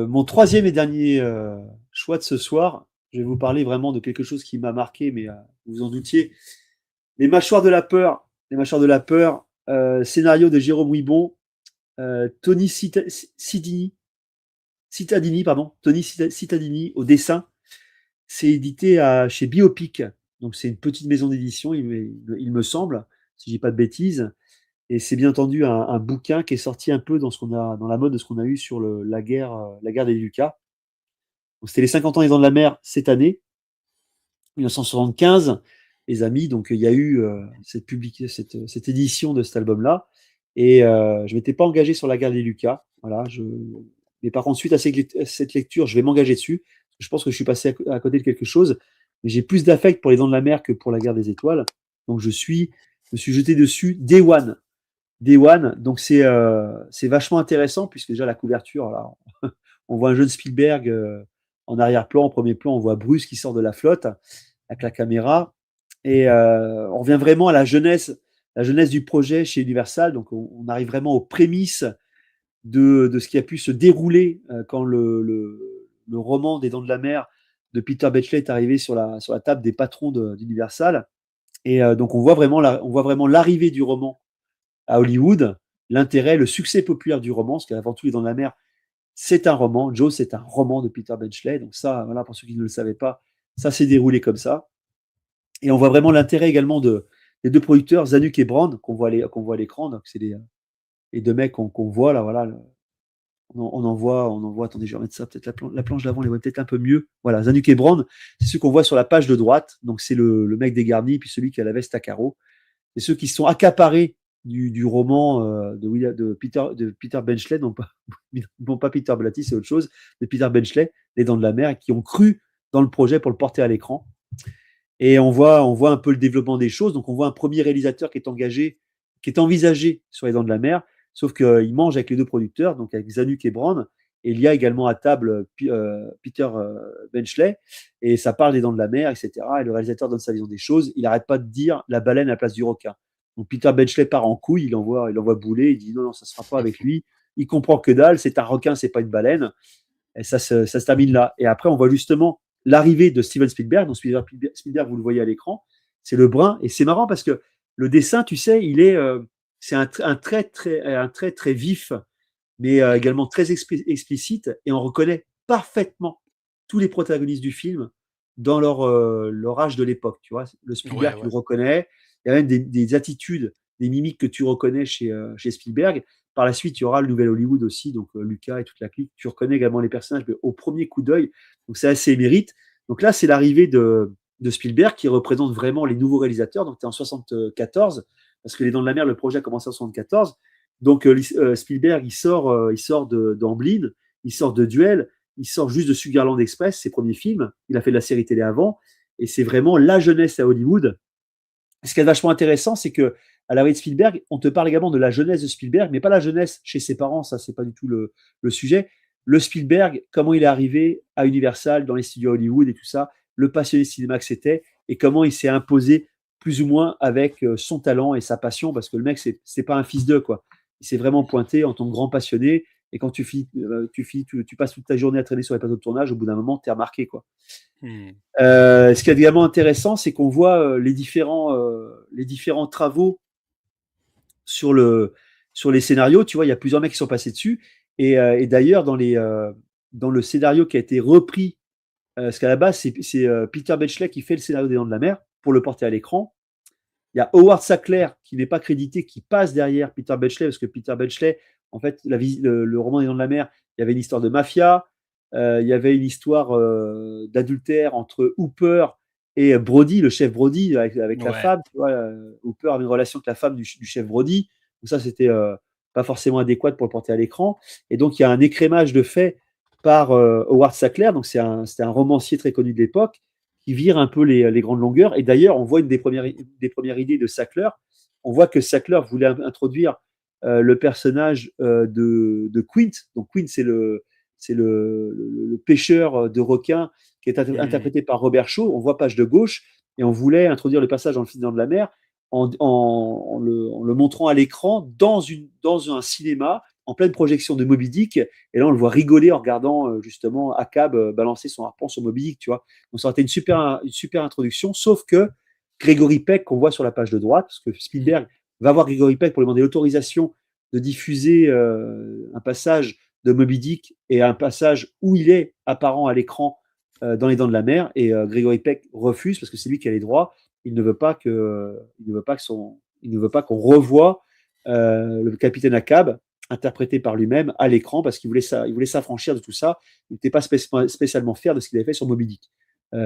Mon troisième et dernier choix de ce soir, je vais vous parler vraiment de quelque chose qui m'a marqué, mais vous vous en doutiez. Les Mâchoires de la peur. Les Mâchoires de la peur, scénario de Jérôme Ouibon, Tony Cittadini, pardon, Tony Cittadini au dessin. C'est édité chez Biopic, donc c'est une petite maison d'édition, il me semble, si je dis pas de bêtises. Et c'est bien entendu un bouquin qui est sorti un peu dans la mode de ce qu'on a eu sur la guerre des Lucas. Donc, c'était les 50 ans des Dents de la Mer cette année, 1975, les amis. Donc il y a eu cette édition de cet album-là. Et je m'étais pas engagé sur la guerre des Lucas. Voilà, mais par contre, suite à cette lecture, je vais m'engager dessus. Je pense que je suis passé à côté de quelque chose. Mais j'ai plus d'affect pour les Dents de la Mer que pour la guerre des étoiles. Donc je me suis jeté dessus Day One. Day One. Donc c'est vachement intéressant puisque déjà la couverture, là, on voit un jeune Spielberg en arrière-plan, en premier plan, on voit Bruce qui sort de la flotte avec la caméra. Et on revient vraiment à la jeunesse du projet chez Universal. Donc on arrive vraiment aux prémices de ce qui a pu se dérouler quand le roman des Dents de la Mer de Peter Benchley est arrivé sur la table des patrons d'Universal. Et donc on voit vraiment l'arrivée du roman à Hollywood, l'intérêt, le succès populaire du roman, parce qu'avant tout, Les Dents de la Mer, c'est un roman. Jaws, c'est un roman de Peter Benchley. Donc ça, voilà, pour ceux qui ne le savaient pas, ça s'est déroulé comme ça. Et on voit vraiment l'intérêt également des deux producteurs, Zanuck et Brand, qu'on voit à l'écran. Donc c'est les deux mecs qu'on voit là, voilà. On en voit, attendez, je vais remettre ça, peut-être la planche d'avant, les voit peut-être un peu mieux. Voilà, Zanuck et Brand, c'est ceux qu'on voit sur la page de droite. Donc c'est le mec dégarni, puis celui qui a la veste à carreaux. C'est ceux qui sont accaparés du roman de Peter Benchley, non pas Peter Blatty, c'est autre chose, de Peter Benchley, Les Dents de la Mer, et qui ont cru dans le projet pour le porter à l'écran. Et on voit un peu le développement des choses. Donc on voit un premier réalisateur qui est envisagé sur Les Dents de la Mer, sauf qu'il mange avec les deux producteurs, donc avec Zanuck et Brand. Et il y a également à table Peter Benchley, et ça parle des Dents de la Mer, etc. Et le réalisateur donne sa vision des choses. Il n'arrête pas de dire la baleine à la place du requin. Donc Peter Benchley part en couille, il envoie bouler, il dit non, ça ne se fera pas avec lui. Il comprend que dalle, c'est un requin, c'est pas une baleine. Et ça se termine là. Et après, on voit justement l'arrivée de Steven Spielberg. Donc Spielberg, vous le voyez à l'écran, c'est le brun. Et c'est marrant parce que le dessin, tu sais, c'est un trait très vif, mais également très explicite. Et on reconnaît parfaitement tous les protagonistes du film dans leur âge de l'époque. Tu vois, le Spielberg, Ouais, tu le ouais. reconnais. Il y a même des attitudes, des mimiques que tu reconnais chez Spielberg. Par la suite, il y aura le nouvel Hollywood aussi, donc Lucas et toute la clique. Tu reconnais également les personnages au premier coup d'œil. Donc c'est assez mérite. Donc là, c'est l'arrivée de Spielberg qui représente vraiment les nouveaux réalisateurs. Donc tu es en 74, parce que Les Dents de la Mer, le projet a commencé en 74. Donc Spielberg, il sort d'Amblin, il sort de Duel, il sort juste de Sugarland Express, ses premiers films. Il a fait de la série télé avant. Et c'est vraiment la jeunesse à Hollywood. Ce qui est vachement intéressant, c'est que à l'arrivée de Spielberg, on te parle également de la jeunesse de Spielberg, mais pas la jeunesse chez ses parents, ça c'est pas du tout le sujet. Le Spielberg, comment il est arrivé à Universal, dans les studios Hollywood et tout ça, le passionné de cinéma que c'était, et comment il s'est imposé plus ou moins avec son talent et sa passion, parce que le mec, c'est pas un fils d'eux, quoi. Il s'est vraiment pointé en tant que grand passionné, et quand tu passes toute ta journée à traîner sur les plateaux de tournage, au bout d'un moment, tu es remarqué, quoi. Hmm. Ce qui est également intéressant, c'est qu'on voit les différents travaux sur, sur les scénarios. Tu vois, il y a plusieurs mecs qui sont passés dessus. Et d'ailleurs, dans le scénario qui a été repris, parce qu'à la base, c'est Peter Benchley qui fait le scénario des Dents de la Mer pour le porter à l'écran. Il y a Howard Sackler qui n'est pas crédité, qui passe derrière Peter Benchley, parce que Peter Benchley, en fait, le roman des Dents de la Mer, il y avait une histoire de mafia, il y avait une histoire d'adultère entre Hooper et Brody, le chef Brody, avec la Ouais. femme. Tu vois, Hooper avait une relation avec la femme du chef Brody. Donc ça, c'était pas forcément adéquat pour le porter à l'écran. Et donc, il y a un écrémage de faits par Howard Sackler. Donc, c'était un romancier très connu de l'époque qui vire un peu les grandes longueurs. Et d'ailleurs, on voit une des premières idées de Sackler. On voit que Sackler voulait introduire le personnage de Quint. Donc, Quint, c'est le pêcheur de requins qui est Hmm. interprété par Robert Shaw. On voit page de gauche, et on voulait introduire le passage dans le film de la mer en le montrant à l'écran dans un cinéma en pleine projection de Moby Dick, et là on le voit rigoler en regardant justement Akab balancer son harpon sur Moby Dick, tu vois. Donc ça aurait été une super introduction, sauf que Gregory Peck, qu'on voit sur la page de droite, parce que Spielberg va voir Gregory Peck pour lui demander l'autorisation de diffuser un passage de Moby Dick et un passage où il est apparent à l'écran dans Les Dents de la Mer, et Gregory Peck refuse parce que c'est lui qui a les droits. Il ne veut pas qu'on revoie le capitaine Ahab interprété par lui-même à l'écran parce qu'il voulait s'affranchir de tout ça. Il n'était pas spécialement fier de ce qu'il avait fait sur Moby Dick.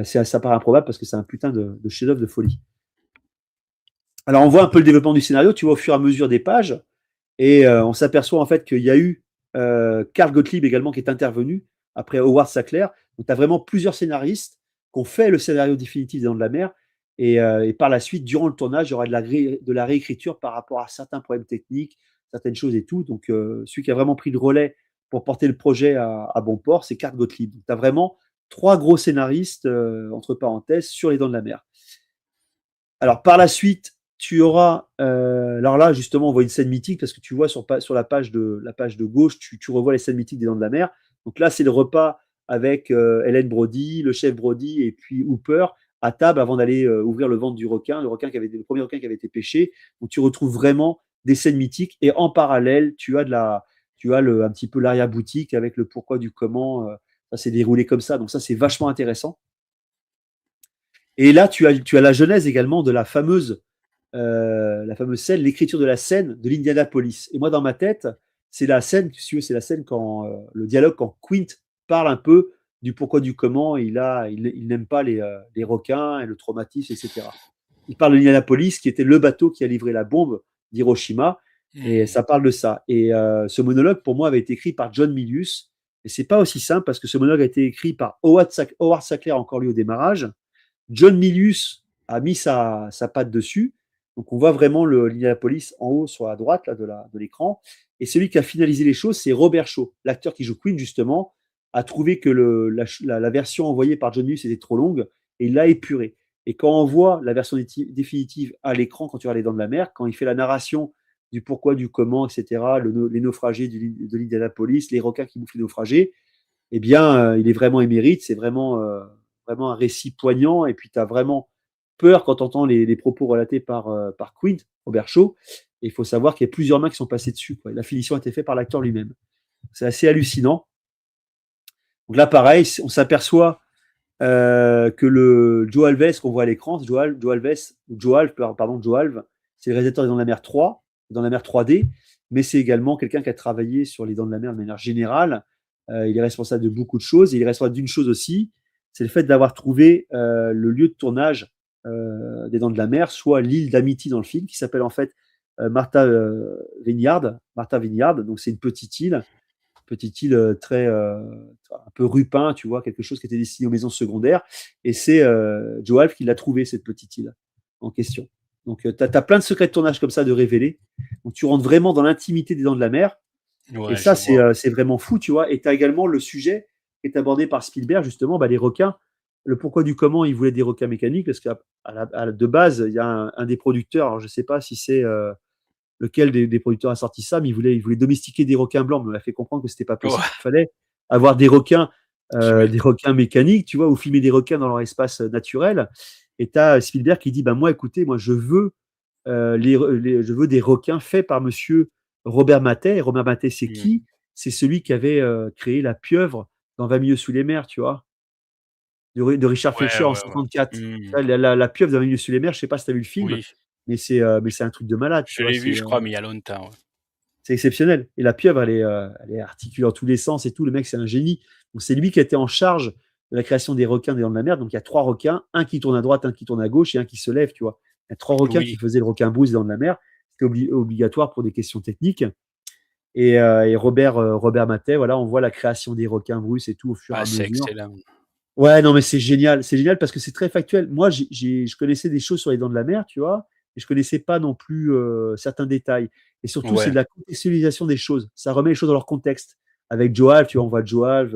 Ça paraît improbable parce que c'est un putain de chef-d'œuvre de folie. Alors on voit un peu le développement du scénario, tu vois, au fur et à mesure des pages, et on s'aperçoit en fait qu'il y a eu Carl Gottlieb également qui est intervenu après Howard Sackler. Donc tu as vraiment plusieurs scénaristes qui ont fait le scénario définitif des Dents de la Mer, et par la suite, durant le tournage, il y aura de la réécriture par rapport à certains problèmes techniques, certaines choses et tout. Donc celui qui a vraiment pris le relais pour porter le projet à bon port, c'est Carl Gottlieb. Donc tu as vraiment 3 gros scénaristes, entre parenthèses, sur les Dents de la Mer. Alors par la suite, tu auras, alors là justement on voit une scène mythique parce que tu vois sur la page de gauche, tu revois les scènes mythiques des Dents de la Mer. Donc là c'est le repas avec Hélène Brody, le chef Brody et puis Hooper à table avant d'aller ouvrir le ventre du requin, le premier requin qui avait été pêché. Donc tu retrouves vraiment des scènes mythiques, et en parallèle tu as un petit peu l'arrière-boutique avec le pourquoi du comment. Ça s'est déroulé comme ça, donc ça c'est vachement intéressant. Et là tu as la genèse également de la fameuse scène, l'écriture de la scène de l'Indianapolis. Et moi, dans ma tête, c'est la scène, c'est la scène quand le dialogue quand Quint parle un peu du pourquoi du comment. Il n'aime pas les requins et le traumatisme, etc. Il parle de l'Indianapolis, qui était le bateau qui a livré la bombe d'Hiroshima, et ça parle de ça. Et ce monologue, pour moi, avait été écrit par John Milius. Et c'est pas aussi simple parce que ce monologue a été écrit par Howard Sackler, encore lui au démarrage. John Milius a mis sa patte dessus. Donc, on voit vraiment l'Indianapolis en haut sur la droite là, de l'écran. Et celui qui a finalisé les choses, c'est Robert Shaw, l'acteur qui joue Queen, justement, a trouvé que la version envoyée par John Milius était trop longue, et il l'a épurée. Et quand on voit la version définitive à l'écran, quand tu regardes Les Dents de la Mer, quand il fait la narration du pourquoi, du comment, etc., les naufragés de l'Indianapolis, les requins qui bouffent les naufragés, eh bien, il est vraiment émérite. C'est vraiment un récit poignant. Et puis, tu as vraiment peur quand tu entends les propos relatés par Quint, Robert Shaw. Et il faut savoir qu'il y a plusieurs mains qui sont passées dessus, quoi. La finition a été faite par l'acteur lui-même. C'est assez hallucinant. Donc là, pareil, on s'aperçoit que le Joe Alves qu'on voit à l'écran, Joe Alves, c'est le réalisateur des Dents de la Mer 3, dans la mer 3D, mais c'est également quelqu'un qui a travaillé sur les Dents de la Mer de manière générale. Il est responsable de beaucoup de choses. Et il est responsable d'une chose aussi, c'est le fait d'avoir trouvé le lieu de tournage des Dents de la Mer, soit l'île d'Amity dans le film, qui s'appelle en fait Martha Vineyard. Donc c'est une petite île très un peu rupin, tu vois, quelque chose qui était destiné aux maisons secondaires. Et c'est Joe Alf qui l'a trouvé, cette petite île en question. Donc tu as plein de secrets de tournage comme ça de révéler. Donc tu rentres vraiment dans l'intimité des Dents de la Mer. Ouais, et ça, c'est vraiment fou, tu vois. Et tu as également le sujet qui est abordé par Spielberg, justement, les requins. Le pourquoi du comment il voulait des requins mécaniques, parce qu'à de base, il y a un des producteurs, alors je ne sais pas si c'est lequel des producteurs a sorti ça, mais il voulait domestiquer des requins blancs, mais on a fait comprendre que ce n'était pas possible. Il fallait avoir des requins mécaniques, tu vois, ou filmer des requins dans leur espace naturel. Et tu as Spielberg qui dit, moi, écoutez, moi, je veux des requins faits par monsieur Robert Mattei. Et Robert Mattei, c'est qui? C'est celui qui avait créé la pieuvre dans 20 milieux sous les mers, tu vois, de Richard Fleischer en 54. La pieuvre dans 20 milieux sous les mers, je ne sais pas si tu as vu le film, mais c'est un truc de malade. Je l'ai vu, je crois, mais il y a longtemps. Ouais. C'est exceptionnel. Et la pieuvre, elle est articulée dans tous les sens et tout. Le mec, c'est un génie. Donc, c'est lui qui a été en charge de la création des requins des Dents de la Mer. Donc, il y a 3 requins, un qui tourne à droite, un qui tourne à gauche et un qui se lève, tu vois. Il y a 3 requins qui faisaient le requin Bruce des Dents de la Mer. C'était obligatoire pour des questions techniques. Et Robert Mattei, voilà, on voit la création des requins Bruce et tout au fur et à mesure. C'est excellent. Ouais, non, mais c'est génial. C'est génial parce que c'est très factuel. Moi, je connaissais des choses sur les Dents de la Mer, tu vois, et je connaissais pas non plus certains détails. Et surtout, c'est de la contextualisation des choses. Ça remet les choses dans leur contexte. Avec Joe Alf, tu vois, on voit Joe Alf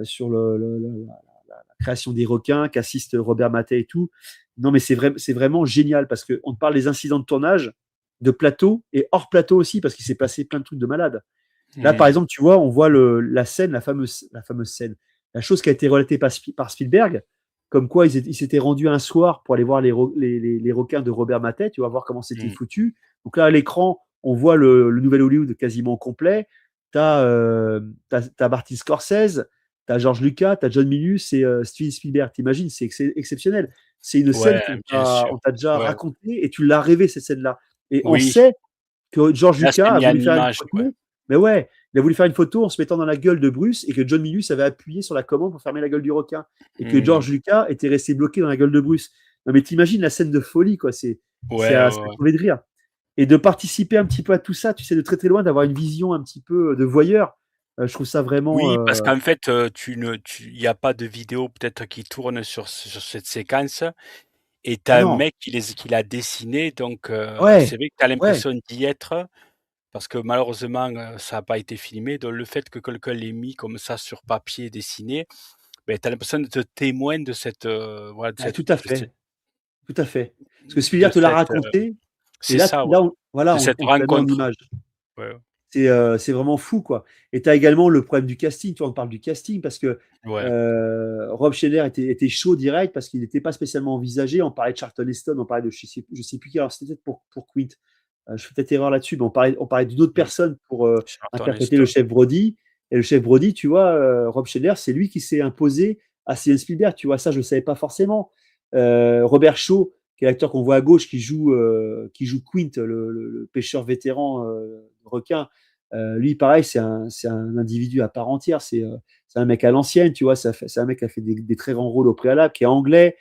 sur la création des requins, qu'assiste Robert Mattei et tout. Non, mais c'est vraiment génial parce qu'on te parle des incidents de tournage, de plateau et hors plateau aussi, parce qu'il s'est passé plein de trucs de malade. Là, par Mmh. exemple, tu vois, on voit la scène, la fameuse scène, la chose qui a été relatée par Spielberg, comme quoi ils s'étaient rendus un soir pour aller voir les requins de Robert Matet, tu vas voir comment c'était Mmh. foutu. Donc là, à l'écran, on voit le nouvel Hollywood quasiment complet. T'as Martin Scorsese, t'as George Lucas, t'as John Milius et Steven Spielberg. T'imagines, c'est exceptionnel. C'est une scène Ouais, qu'on bien sûr. t'a déjà Ouais. racontée et tu l'as rêvé, cette scène-là. Et on Oui, sait que George là, c'est Lucas a mis en voulu faire une image, ouais. photo, mais ouais, il a voulu faire une photo en se mettant dans la gueule de Bruce et que John Milius avait appuyé sur la commande pour fermer la gueule du requin et que Mmh. George Lucas était resté bloqué dans la gueule de Bruce. Non mais t'imagines la scène de folie, quoi. Ouais, ouais, C'est à ouais. crever de rire. Et de participer un petit peu à tout ça, tu sais, de très très loin, d'avoir une vision un petit peu de voyeur. Je trouve ça vraiment. Oui, parce qu'en fait, il y a pas de vidéo peut-être qui tourne sur cette séquence et tu Ah as un non, mec qui l'a dessiné donc c'est ouais, vrai que tu as ouais, l'impression d'y être parce que malheureusement, ça a pas été filmé donc le fait que quelqu'un l'ait mis comme ça sur papier dessiné, beh, tu as l'impression d'être témoin de cette, voilà, ouais, tout à fait, tout à fait. Parce que de Spielberg te l'a cette, raconté, et c'est là, ça, ouais, là, de voilà, cette on te la met en rencontre. image. Ouais, C'est vraiment fou, quoi. Et tu as également le problème du casting. Tu vois, on parle du casting parce que ouais. Rob Schneider était chaud direct parce qu'il n'était pas spécialement envisagé. On parlait de Charlton Heston, on parlait de je sais plus qui. Alors, c'était peut-être pour Quint. Je fais peut-être erreur là-dessus, mais on parlait d'une autre Mmh. personne pour Charlton interpréter le Heston. chef Brody. Et le chef Brody, tu vois, Rob Schneider, c'est lui qui s'est imposé à Steven Spielberg. Tu vois, ça, je ne le savais pas forcément. Robert Shaw, qui est l'acteur qu'on voit à gauche, qui joue Quint, le pêcheur vétéran de requin. Lui, pareil, c'est un individu à part entière. C'est un mec à l'ancienne, tu vois. C'est un mec qui a fait des très grands rôles au préalable, qui est anglais,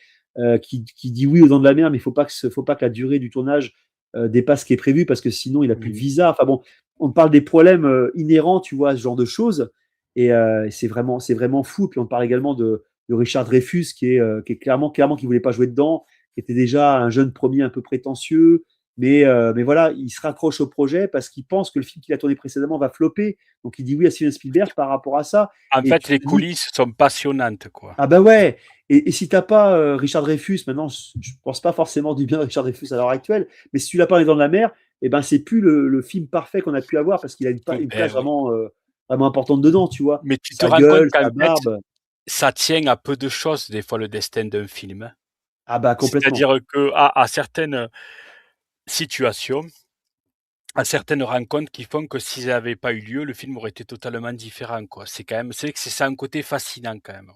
qui dit oui aux Dents de la Mer, mais il faut pas que la durée du tournage dépasse ce qui est prévu parce que sinon il n'a plus de Mmh. visa. Enfin bon, on parle des problèmes inhérents, tu vois, à ce genre de choses. Et c'est vraiment fou. Puis on parle également de Richard Dreyfus, qui est clairement qui voulait pas jouer dedans, qui était déjà un jeune premier un peu prétentieux. Mais voilà, il se raccroche au projet parce qu'il pense que le film qu'il a tourné précédemment va flopper. Donc il dit oui à Steven Spielberg par rapport à ça. En Et fait, tu les te dis, coulisses sont passionnantes, quoi. ah bah ouais. Et si t'as pas Richard Dreyfus, maintenant je pense pas forcément du bien de Richard Dreyfus à l'heure actuelle, mais si tu l'as pas dans la mer, et ben c'est plus le film parfait qu'on a pu avoir parce qu'il a une Beh, place oui. vraiment importante dedans, tu vois. Mais tu te Sa rends compte gueule, qu'en sa fait, barbe. ça tient à peu de choses, des fois, le destin d'un film, hein. Ah bah complètement. C'est-à-dire qu'à certaines situations, à certaines rencontres qui font que s'ils n'avaient pas eu lieu, le film aurait été totalement différent, quoi. C'est vrai que c'est ça un côté fascinant quand même,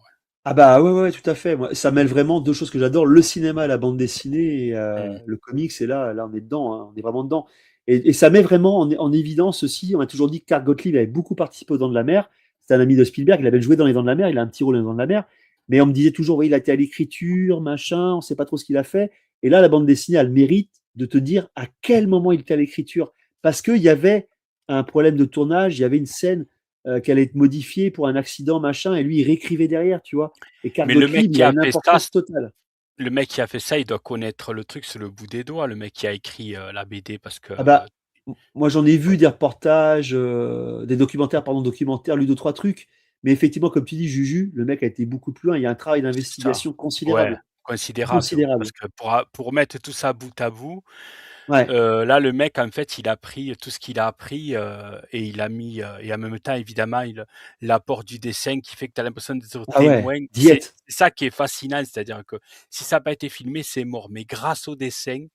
Ah bah ouais, ouais, ouais, tout à fait. Moi, ça mêle vraiment deux choses que j'adore, le cinéma, la bande dessinée et ouais. Mmh. le comics. Et là, on est dedans, hein, on est vraiment dedans. Et ça met vraiment en évidence aussi. On a toujours dit que Carl Gottlieb avait beaucoup participé aux Dents de la Mer. C'est un ami de Spielberg. Il avait joué dans les Dents de la Mer. Il a un petit rôle dans les Dents de la Mer. Mais on me disait toujours, oui, il a été à l'écriture, machin. On sait pas trop ce qu'il a fait. Et là, la bande dessinée a le mérite de te dire à quel moment il était à l'écriture, parce qu'il y avait un problème de tournage. Il y avait une scène qui allait être modifiée pour un accident, machin. Et lui, il réécrivait derrière, tu vois. Et Carl Mais le mec Gottlieb, qui il a a une fait ça, importance totale. il doit connaître le truc sur le bout des doigts, le mec qui a écrit, la BD parce que, Ah bah, moi j'en ai vu ouais. des reportages, des documentaires, pardon, documentaires, lu deux, trois trucs. Mais effectivement, comme tu dis, Juju, le mec a été beaucoup plus loin. Il y a un travail C'est ça. d'investigation Ouais, considérable. considérable, ouais, parce Considérable. que pour mettre tout ça bout à bout, Ouais, là, le mec, en fait, il a pris tout ce qu'il a appris, et il a mis, et en même temps, évidemment, l'apport du dessin qui fait que tu as l'impression d'être ah ouais, témoin. diète. C'est ça qui est fascinant, c'est-à-dire que si ça n'a pas été filmé, c'est mort. Mais grâce au dessin,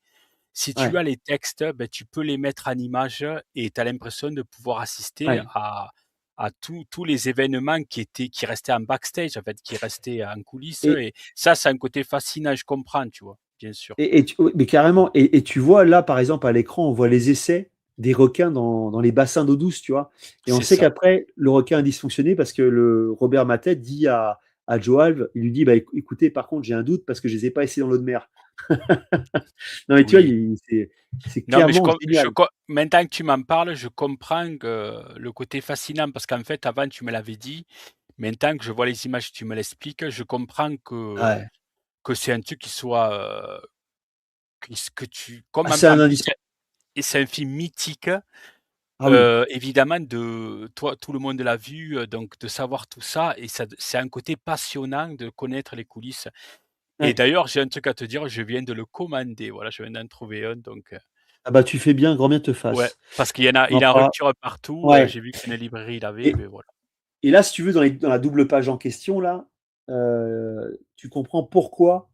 si tu Ouais, as les textes, ben, tu peux les mettre en image et tu as l'impression de pouvoir assister ouais. à tous les événements qui restaient en backstage, en fait, qui restaient en coulisses. Et, Et ça, c'est un côté fascinant, je comprends, tu vois, bien sûr. oui, mais carrément. Et tu vois là, par exemple, à l'écran, on voit les essais des requins dans les bassins d'eau douce, tu vois. Et on C'est sait ça. qu'après, le requin a dysfonctionné parce que le Robert Matet dit à Joe Alves, il lui dit, bah, écoutez, par contre, j'ai un doute parce que je les ai pas essayés dans l'eau de mer. Non, mais tu vois, Oui. c'est Non, mais clairement génial. maintenant que tu m'en parles, je comprends que le côté fascinant, parce qu'en fait, avant, tu me l'avais dit. Maintenant que je vois les images, tu me l'expliques, je comprends Ouais. que c'est un truc qui soit, que tu, Ah, comme c'est un en plus, indice. et c'est un film mythique, Ah oui. évidemment, toi, tout le monde l'a vu, donc de savoir tout ça, et ça, c'est un côté passionnant de connaître les coulisses. Et Ouais. d'ailleurs, j'ai un truc à te dire, je viens de le commander, voilà, je viens d'en trouver un, donc. Ah bah, tu fais bien, grand bien te Ouais, fasse. parce qu'il y en a On en il est en parlera rupture partout, ouais j'ai vu qu'une librairie il l'avait, et beh, voilà. et là, si tu veux, dans la double page en question là, tu comprends pourquoi,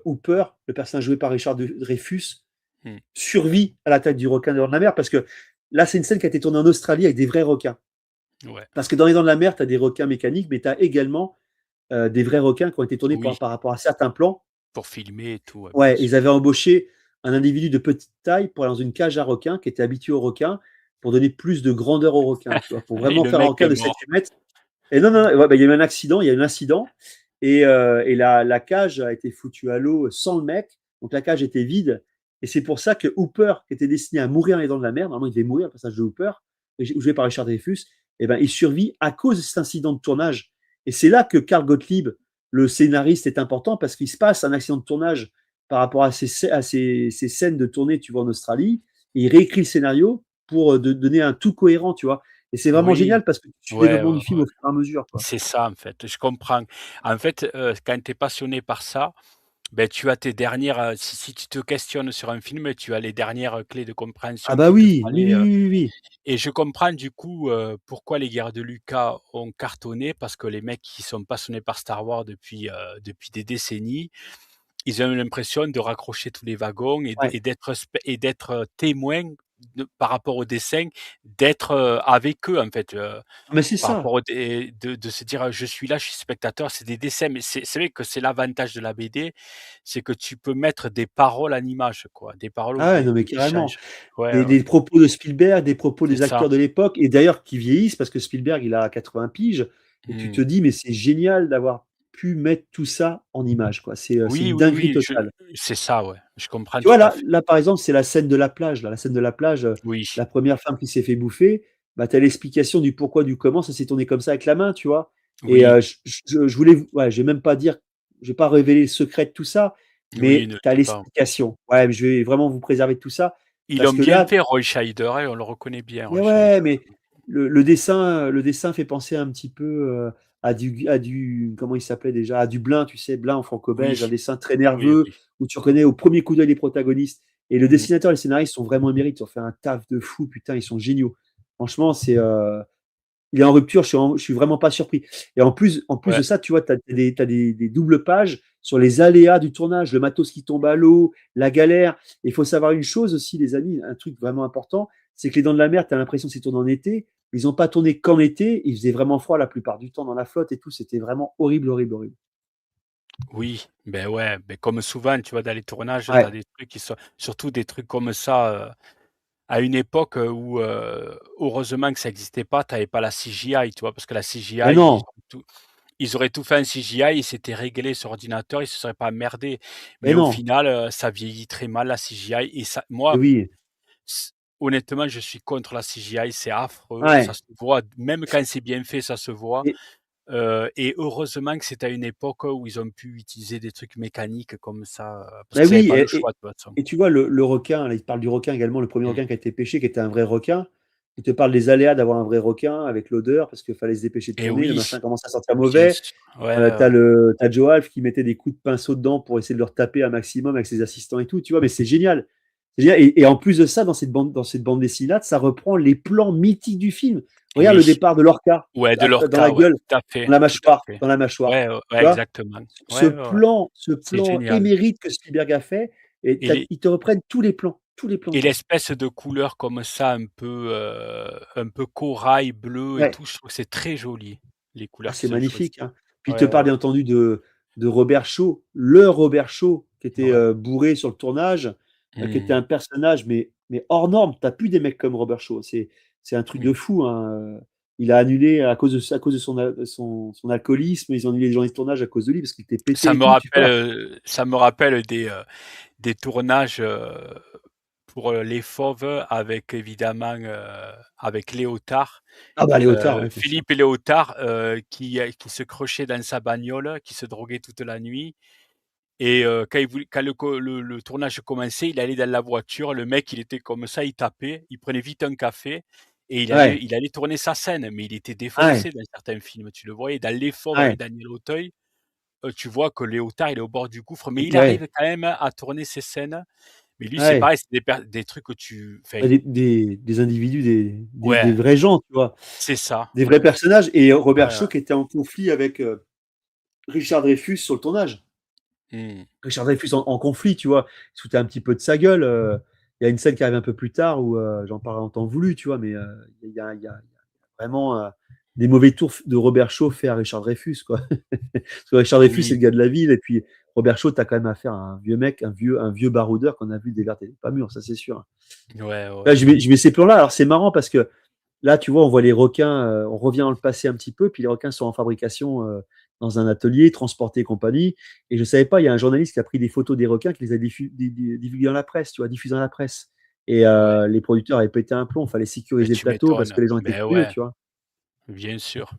Hooper, le personnage joué par Richard de Dreyfuss, Mmh. survit à l'attaque du requin des dents de la mer. Parce que là, c'est une scène qui a été tournée en Australie avec des vrais requins. Ouais. Parce que dans les dents de la mer, tu as des requins mécaniques, mais tu as également des vrais requins qui ont été tournés Oui, par rapport à certains plans. pour filmer et tout, ouais, bien Ouais, sûr. ils avaient embauché un individu de petite taille pour aller dans une cage à requins qui était habitué aux requins, pour donner plus de grandeur aux requins, tu vois? Pour Et vraiment le faire un mec requin est de 7-8 mort. mètres. Et non, non, ouais, bah, il y a eu un accident, il y a eu un incident et la cage a été foutue à l'eau sans le mec, donc la cage était vide et c'est pour ça que Hooper, qui était destiné à mourir dans les dents de la mer, normalement il devait mourir, le personnage de Hooper, joué par Richard Dreyfuss, et ben, il survit à cause de cet incident de tournage et c'est là que Carl Gottlieb, le scénariste, est important parce qu'il se passe un accident de tournage par rapport à ces scènes de tournée, tu vois, en Australie, et il réécrit le scénario pour, de donner un tout cohérent, tu vois? Et c'est vraiment Oui, génial parce que tu suis le ouais, développement ouais, du film ouais. au fur et à mesure, quoi. C'est ça, en fait, je comprends. En fait, quand tu es passionné par ça, beh, tu as tes dernières, si tu te questionnes sur un film, tu as les dernières, clés de Ah compréhension bah qu'il te oui, oui, fallait, oui, oui, oui, oui. et je comprends du coup, pourquoi les guerres de Lucas ont cartonné, parce que les mecs qui sont passionnés par Star Wars depuis des décennies, ils ont eu l'impression de raccrocher tous les wagons Ouais. et d'être, témoins par rapport au dessin, d'être, avec eux en fait, Mais c'est par ça. rapport au dé de se dire: «Je suis là, je suis spectateur», c'est des dessins, mais c'est vrai que c'est l'avantage de la BD, c'est que tu peux mettre des paroles en images, quoi, des paroles ou Ah ouais, non, mais des carrément. échanges. Ouais, ouais, Des propos de Spielberg, des propos c'est des ça. acteurs de l'époque et d'ailleurs qui vieillissent parce que Spielberg, il a 80 piges et tu te Mmh. dis: «Mais c'est génial d'avoir pu mettre tout ça en images, quoi». C'est Oui, une oui, dinguerie oui, totale. c'est ça, ouais, je comprends Tu tout vois, à là fait. là, par exemple, c'est la scène de la plage, là, la scène de la plage, Oui, la première femme qui s'est fait bouffer, bah, tu as l'explication du pourquoi, du comment, ça s'est tourné comme ça avec la main, tu vois? Et oui, je voulais ouais, je vais même pas dire je vais pas révéler le secret de tout ça, oui, mais ne tu as dis pas. l'explication. Ouais, mais je vais vraiment vous préserver de tout ça Ils l'ont parce que bien là fait Roy Scheider, hein, on le reconnaît bien mais Roy Scheider. ouais, mais le dessin fait penser un petit peu, à du comment il s'appelait déjà? À du Blin, tu sais? Blin en Oui, franco-belge, un dessin très oui, nerveux oui. où tu reconnais au premier coup d'œil les protagonistes et le Mmh. dessinateur et les scénaristes sont vraiment émérites. Ils ont fait un taf de fou, putain, ils sont géniaux. Franchement, il est en rupture, je suis vraiment pas surpris et en plus de Ouais, ça, tu vois, tu as des doubles pages sur les aléas du tournage, le matos qui tombe à l'eau, la galère. Il faut savoir une chose aussi, les amis, un truc vraiment important, c'est que Les Dents de la Mer, tu as l'impression que c'est tourné en été. Ils n'ont pas tourné qu'en été, il faisait vraiment froid la plupart du temps dans la flotte et tout, c'était vraiment horrible, horrible, horrible. oui, ben ouais, beh, comme souvent, tu vois, dans les tournages, tu as Ouais. des trucs qui sont surtout des trucs comme ça, à une époque, où, heureusement que ça existait pas, tu avais pas la CGI, tu vois? Parce que la Mais CGI, non, ils auraient tout fait en CGI, ils s'étaient réglés sur ordinateur, ils se seraient pas emmerdés. mais Mais au non, final, ça vieillit très mal la CGI et ça mais moi, oui. honnêtement, je suis contre la CGI, c'est affreux, ça Ouais se voit, même quand c'est bien fait, ça se voit, et et heureusement que c'est à une époque où ils ont pu utiliser des trucs mécaniques comme ça, parce bah qu'ils avaient oui pas le choix de toute façon. et tu vois le requin, là, il te parle du requin également, le premier Mmh. requin qui a été pêché, qui était un vrai requin. Il te parle des aléas d'avoir un vrai requin avec l'odeur parce qu'il fallait se dépêcher de Et tourner, le oui, machin commence à sentir bien mauvais. sûr. Ouais, ouais, ouais. Tu Joe Alf qui mettait des coups de pinceau dedans pour essayer de leur taper un maximum avec ses assistants et tout, tu vois? Mais c'est génial. C'est génial et en plus de ça, dans cette bande dessinée-là, ça reprend les plans mythiques du film. Regarde le Oui, départ de l'orca, ouais, de leur dans la cas, ouais, gueule, tout à fait. dans la mâchoire, Ouais, tu ouais, vois? exactement. Ouais, ouais, ouais, Ce c'est plan génial. émérite que Spielberg a fait et Et les ils te reprennent tous les plans, et quoi. l'espèce de couleur comme ça un peu corail bleu et Ouais. tout, je trouve que c'est très joli, les Ah, couleurs c'est qu'ils ont choisies. magnifique, hein. Puis il te Ouais, parle ouais, bien entendu de Robert Shaw, le Robert Shaw qui était, ouais. bourré sur le tournage, qui était Mmh. un personnage mais hors norme. Tu as plus des mecs comme Robert Shaw. C'est un truc Mmh. de fou, hein, il a annulé à cause de son alcoolisme, ils ont annulé les journées de tournage à cause de lui parce qu'il était pété et tout, tu vois? Ça me rappelle des tournages, pour, Les Fauves avec évidemment, avec Léotard. Ah bah, Léotard, ouais, bien sûr. Philippe Léotard, qui se crochait dans sa bagnole, qui se droguait toute la nuit et quand le tournage commençait, il allait dans la voiture, le mec, il était comme ça, il tapait, il prenait vite un café et Ouais, il allait tourner sa scène, mais il était ouais, défoncé dans certains films. Tu le voyais dans Les Fauves avec ouais, Daniel Auteuil, tu vois que Léotard, il est au bord du gouffre, mais il ouais, arrive quand même à tourner ses scènes. Mais lui, c'est Ouais. pareil, c'est des trucs que tu enfin, Bah, des individus, des ouais, vrais gens, tu vois? c'est ça, Des vrais ouais. personnages et Ouais, Robert ouais. Shaw qui était en conflit avec, Richard Dreyfuss sur le tournage. Mmh. Richard Dreyfuss en conflit, tu vois? Il se foutait un petit peu de sa gueule, il y a une scène qui arrive un peu plus tard où, j'en parlerai en temps voulu, tu vois? Mais, il y a vraiment, des mauvais tours de Robert Shaw faits à Richard Dreyfuss, quoi. Parce que Richard Dreyfuss, c'est Oui, le gars de la ville et puis Robert Shaw, tu as quand même affaire à un vieux mec, un vieux baroudeur qu'on a vu des vertes et des pas mûres, ça c'est sûr. ouais, Là, ouais. je mets ces plans-là. Alors c'est marrant parce que là, tu vois, on voit les requins, on revient dans le passé un petit peu, puis les requins sont en fabrication dans un atelier, transportés et compagnie. Et je savais pas, il y a un journaliste qui a pris des photos des requins, qui les a divulguées dans la presse, tu vois, diffusées dans la presse. Et Ouais. les producteurs avaient pété un plomb, il fallait Mais sécuriser le tu plateau parce m'étonnes. que les gens étaient Mais curieux, ouais, tu vois. bien sûr.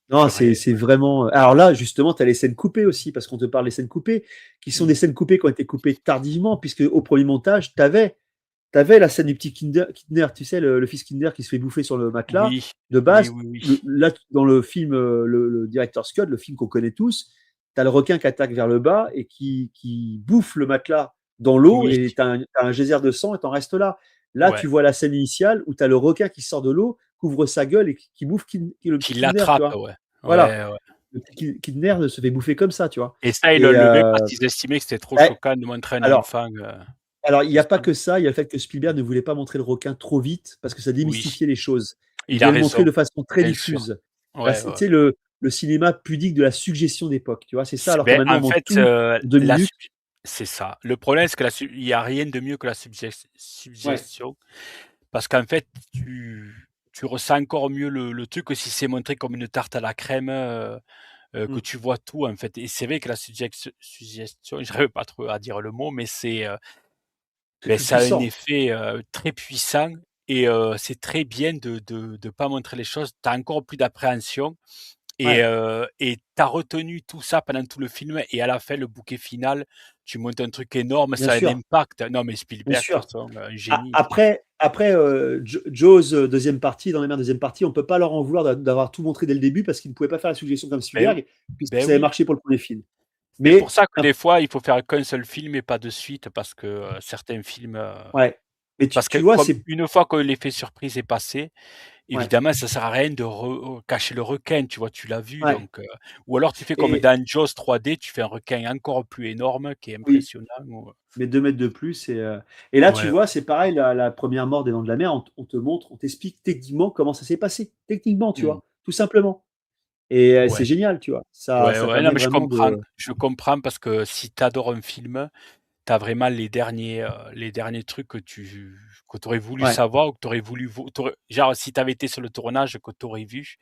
Non, c'est Purée. c'est vraiment. Alors là, justement, tu as les scènes coupées aussi, parce qu'on te parle des scènes coupées, qui sont des Mmh. scènes coupées qui ont été coupées tardivement, puisque au premier montage, tu avais la scène du petit Kinder, tu sais, le fils Kinder qui se fait bouffer sur le matelas. Oui, De oui, base, oui, oui. là, dans le film, le Director's Cut, le film qu'on connaît tous, tu as le requin qui attaque vers le bas et qui bouffe le matelas dans l'eau Oui, et tu as un geyser de sang et t'en restes là. Là, ouais. tu vois la scène initiale où tu as le requin qui sort de l'eau, couvre sa gueule et qui bouffe le petit Qu'il Kinder, tu l'attrape, vois. ouais. Voilà. Ouais, ouais. Le petit Kinder se fait bouffer comme ça, tu vois. Et ça, ils l'ont Et levé parce qu'ils estimaient que c'était trop ouais, choquant de montrer un alors, enfant, il n'y c'est a pas ça? que ça, il y a le fait que Spielberg ne voulait pas montrer le requin trop vite parce que ça Oui, démystifiait les choses. Il il a voulait le montrer raison, de façon très bien sûr. diffuse. Là, Ouais, tu ouais. sais, le cinéma pudique de la suggestion d'époque, tu vois, c'est ça, C'est alors que beh, maintenant on en montre fait, tout en 2 minutes. c'est ça. Le problème, c'est que la su il y a rien de mieux que la Ouais. suggestion parce qu'en fait, tu ressens encore mieux le truc que si c'est montré comme une tarte à la crème, que Mmh. tu vois tout, en fait et c'est vrai que la suggestion, j'arrive pas trop à dire le mot, mais C'est beh, plus ça a un puissant. effet, très puissant et c'est très bien de pas montrer les choses. Tu as encore plus d'appréhension Ouais, et tu as retenu tout ça pendant tout le film et à la fin, le bouquet final, tu montes un truc énorme, bien ça a un sûr, impact. Non, mais bien Spielberg, de toute sûr. façon, un A génie. après, Jaws, 2e partie, Dans les mers, 2e partie, on peut pas leur en vouloir d'avoir tout montré dès le début parce qu'ils ne pouvaient pas faire la suggestion comme Beh, ou Spielberg, puisque beh, ça avait oui. marché pour le premier film. C'est pour Mais ça que des fois, il faut faire qu'un seul film et pas de suite parce que, certains films, ouais, mais tu parce que tu vois, comme c'est une fois que l'effet surprise est passé, ouais, évidemment, ça sert à rien de cacher le requin, tu vois? Tu l'as vu ouais donc ou alors tu fais comme et dans Jaws 3D, tu fais un requin encore plus énorme qui est oui. impressionnant ou Mais 2 mètres de plus et là, tu ouais, vois, c'est pareil, la première mort des Dents de la Mer, on te montre, on t'explique techniquement comment ça s'est passé. Techniquement, tu mmh, vois? Tout simplement et c'est ouais, génial, tu vois? Ça ouais, ça ouais, non, permet mais vraiment de je comprends parce que si tu adores un film, tu as vraiment les derniers trucs que tu aurais voulu ouais, savoir ou que tu aurais voulu vo tu genre si tu avais été sur le tournage, que tu aurais vu.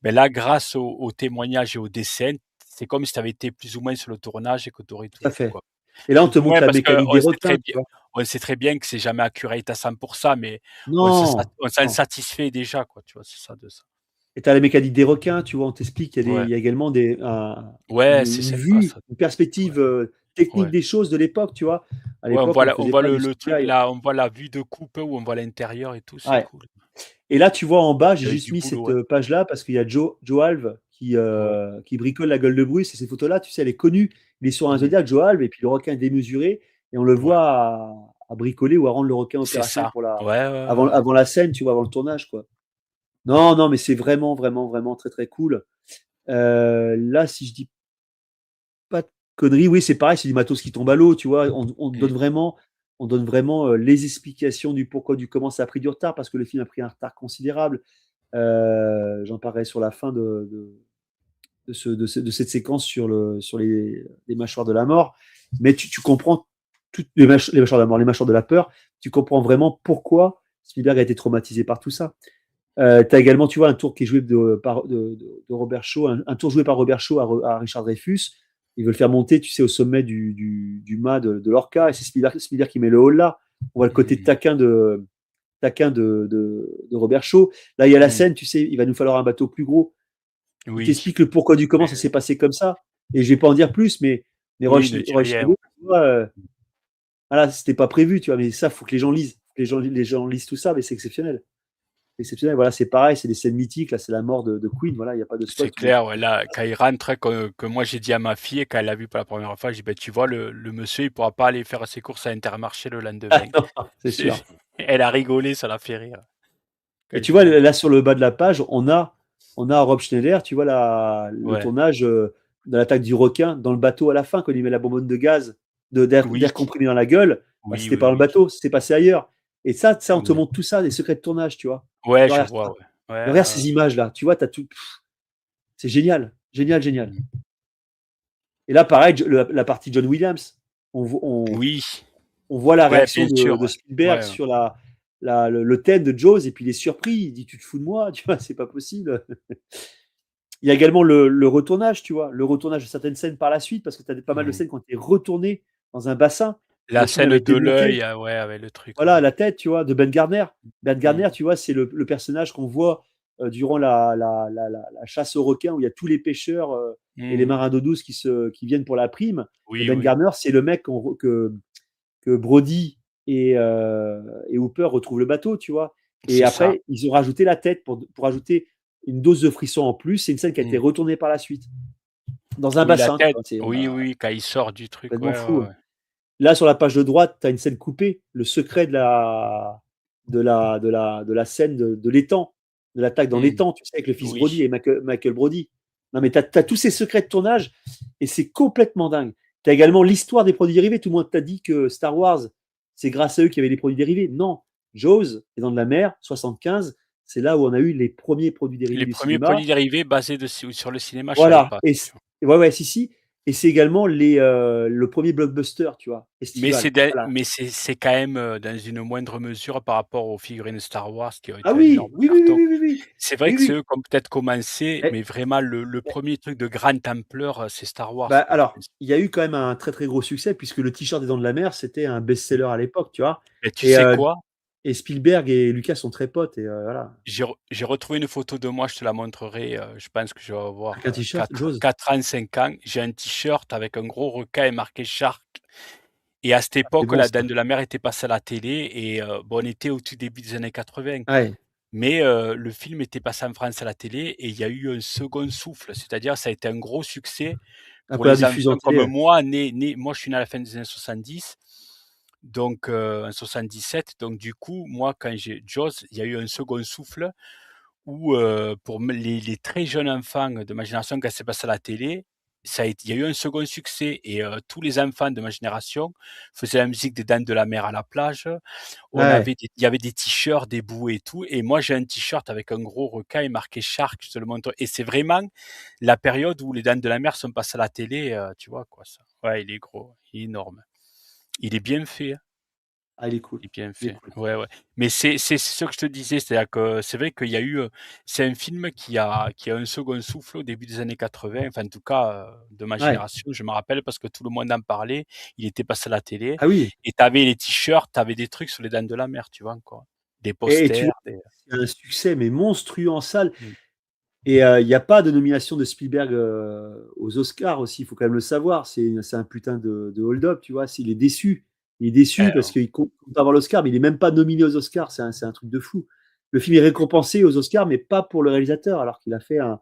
Mais là, grâce aux témoignages et aux dessins, c'est comme si tu avais été plus ou moins sur le tournage et que tu aurais tout tout à vu, fait quoi. et là, on Plus te ou montre moins la parce mécanique des requins, tu vois? on sait très bien que c'est jamais accurate à 100 mais Non, on s'en non satisfait déjà, quoi, tu vois? C'est ça de ça. et tu as la mécanique des requins, tu vois? On t'explique, Ouais. il y a également Ouais, c'est une sympa vue, ça. une Ouais, perspective, technique ouais. des choses de l'époque, tu vois? À Ouais, l'époque, on on faisait voit pas du le truc CGI. là, on voit la vue de coupe où on voit l'intérieur et tout, c'est Ouais. cool. Et là, tu vois en bas, j'ai Il y a eu juste du mis boulot, cette ouais. page-là parce qu'il y a Joe Alve Ouais. qui bricole la gueule de Bruce. Et ces photos-là, tu sais, elle est connue. Il est sur un Mmh. Zodiac, Joe Alve, et puis le requin est démesuré. Et on le Ouais. voit à bricoler ou à rendre le requin C'est opérationnel ça. Ouais, ouais, ouais, ouais. avant la scène, tu vois, avant le tournage, quoi. Non, non, mais c'est vraiment, vraiment, vraiment très, très cool. Là, si je dis pas de conneries, oui, c'est pareil, c'est du matos qui tombe à l'eau, tu vois. Mmh. On donne vraiment les explications du pourquoi, du comment ça a pris du retard, parce que le film a pris un retard considérable. J'en parlerai sur la fin de cette séquence sur les mâchoires de la mort. Mais tu comprends toutes les mâchoires de la mort, les mâchoires de la peur. Tu comprends vraiment pourquoi Spielberg a été traumatisé par tout ça. Tu as également, tu vois, un tour qui est joué de Robert Shaw, un tour joué par Robert Shaw à Richard Dreyfus. Ils veulent faire monter, tu sais, au sommet du mât de l'Orca, et c'est Spielberg qui met le haut là. On voit le côté Mmh. taquin de Robert Shaw. Là, il y a la Mmh. scène, tu sais, il va nous falloir un bateau plus gros. Il Oui, t'explique le pourquoi du comment mais ça s'est passé comme ça. Et je vais pas en dire plus, mais oui, ne dis Roy rien. Schneider, tu vois, voilà, c'était pas prévu, tu vois, mais ça, faut que les gens lisent. Les gens lisent tout ça, mais c'est exceptionnel. exceptionnel. Voilà, c'est pareil, c'est des scènes mythiques. Là, c'est la mort de Queen. Voilà, il n'y a pas de C'est spoil qui. clair, ouais, là, quand il rentre, que moi j'ai dit à ma fille, quand elle l'a vu pour la première fois, j'ai dit, ben, tu vois, le monsieur, il pourra pas aller faire ses courses à Intermarché le Ah lendemain. non, c'est sûr. Elle a rigolé, ça l'a fait rire. Quand Et je tu lui vois, ai montré. là, sur le bas de la page, on a Rob Schneider, tu vois, le Ouais. tournage de l'attaque du requin dans le bateau à la fin, quand il met la bonbonne de gaz, Oui, d'air comprimé dans la gueule. Bah, oui, c'était oui, pas dans le oui. bateau, c'était passé ailleurs. Et ça, on te Ouais, montre tout ça, des secrets de tournage, tu vois. ouais, je Regarde vois, ça. ouais. Ouais, Regarde ces images-là, tu vois, t'as tout. C'est génial, génial, génial. mmh. Et là, pareil, la partie John Williams, on, vo- on, Oui, on voit la ouais, réaction bien sûr, de ouais. Spielberg Ouais, sur le thème de Jaws, et puis il est surpris, il dit tu te fous de moi, tu vois, c'est pas possible. Il y a également le retournage, tu vois, le retournage de certaines scènes par la suite, parce que tu as pas mal de mmh. scènes qui ont été retournées dans un bassin, où La le film scène avait été de l'œil, monté. ouais, avec le truc, ouais. Voilà, la tête, tu vois, de Ben Gardner. Ben Gardner, Mmh. tu vois, c'est le personnage qu'on voit durant la chasse aux requins, où il y a tous les pêcheurs et les Mmh. marins d'eau douce qui viennent pour la prime. Et Oui, Ben oui, Gardner, c'est le mec que Brody et Hooper retrouvent le bateau, tu vois. Et c'est ça. après, ils ont rajouté la tête pour ajouter une dose de frisson en plus. C'est une scène qui a été Mmh. retournée par la suite, dans un Oui, la bassin, tu tête, vois. C'est oui, oui, quand il sort du truc, complètement ouais, fou, ouais, hein. ouais. Là, sur la page de droite, tu as une scène coupée, le secret de la scène de l'étang, de l'attaque dans Mmh. l'étang, tu sais, avec le fils Oui. Brody et Michael Brody. Non, mais tu as tous ces secrets de tournage et c'est complètement dingue. Tu as également l'histoire des produits dérivés. Tout le monde t'a dit que Star Wars, c'est grâce à eux qu'il y avait des produits dérivés. Non, Jaws, Les Dents de la Mer, 75, c'est là où on a eu les premiers produits dérivés Les du premiers cinéma. produits dérivés basés sur le cinéma, je savais Voilà. pas, Et tu vois? ouais, ouais, si, si. Et c'est également le premier blockbuster, tu vois, estival. Voilà. Mais c'est quand même, dans une moindre mesure par rapport aux figurines Star Wars qui ont Ah été un oui, énorme oui, oui, oui, carton. oui, oui, oui. C'est vrai Oui, que c'est oui. eux qui ont peut-être commencé, Mais- mais vraiment le mais- 1er truc de grande ampleur, c'est Star Wars, bah, quoi, je alors, pense. il y a eu quand même un très très gros succès puisque le t-shirt des Dents de la Mer, c'était un best-seller à l'époque, tu vois. Et tu Et, sais euh, quoi? et Spielberg et Lucas sont très potes et voilà. J'ai retrouvé une photo de moi, je te la montrerai, je pense que je vais Avec avoir, un t-shirt, Jaws. 4 ans, 5 ans. J'ai un t-shirt avec un gros requin et marqué Shark et à cette C'est époque, bon La ça. Dent de la Mer était passée à la télé et bon, on était au tout début des années 80. Ouais. Mais le film était passé en France à la télé et il y a eu un second souffle, c'est-à-dire ça a été un gros succès pour Après la les diffusion en enfants comme télé. moi, moi je suis né à la fin des années 70, donc en 77, donc du coup, moi quand j'ai Jaws, il y a eu un second souffle où, pour les très jeunes enfants de ma génération, quand c'est passé à la télé, il y a eu un second succès et tous les enfants de ma génération faisaient la musique des Dents de la Mer à la plage. Ouais. Il y avait des t-shirts, des bouées et tout et moi j'ai un t-shirt avec un gros requin et marqué Shark, je te le montre et c'est vraiment la période où les Dents de la Mer sont passées à la télé, tu vois quoi ça. Ouais, il est gros, il est énorme. Il est bien fait, hein. Ah, il est cool. Il est bien Il est fait. cool. Ouais, ouais. Mais c'est ce que je te disais, c'est-à-dire que c'est vrai qu'il y a eu, c'est un film qui a un second souffle au début des années 80, enfin en tout cas, de ma Ouais. génération. Je me rappelle parce que tout le monde en parlait, il était passé à la télé Ah oui. et tu avais les t-shirts, tu avais des trucs sur les Dents de la Mer, tu vois encore? Des Et tu vois, posters, des c'est un succès mais monstrueux en salle. mmh. Et il n'y a pas de nomination de Spielberg aux Oscars aussi, il faut quand même le savoir. C'est un putain de hold-up, tu vois. Il est déçu. Il est déçu parce qu'il compte avoir l'Oscar, mais il n'est même pas nominé aux Oscars. C'est un truc de fou. Le film est récompensé aux Oscars, mais pas pour le réalisateur, alors qu'il a fait un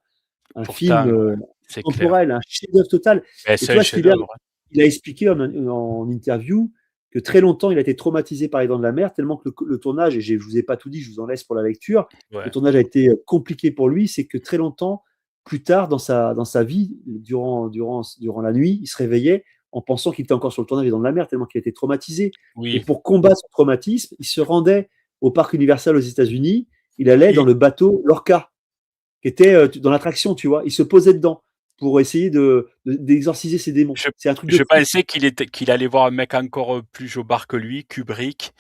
film Pourtant, ouais, c'est clair. temporel, un chef-d'œuvre total. Beh, Et tu c'est un vois, Spielberg, chef-d'œuvre, hein. il a expliqué en interview que très longtemps, il a été traumatisé par les Dents de la Mer, tellement que le tournage, et je ne vous ai pas tout dit, je vous en laisse pour la lecture, le Ouais. tournage a été compliqué pour lui, c'est que très longtemps, plus tard dans sa vie, durant la nuit, il se réveillait en pensant qu'il était encore sur le tournage des Dents de la Mer, tellement qu'il a été traumatisé. Et Oui. pour combattre son traumatisme, il se rendait au parc Universal aux États-Unis, il allait dans Il le bateau Lorca, qui était dans l'attraction, tu vois. Il se posait dedans pour essayer d'exorciser ses démons. je C'est un truc de je fou. pensais qu'il allait voir un mec encore, plus jobard que lui, Kubrick.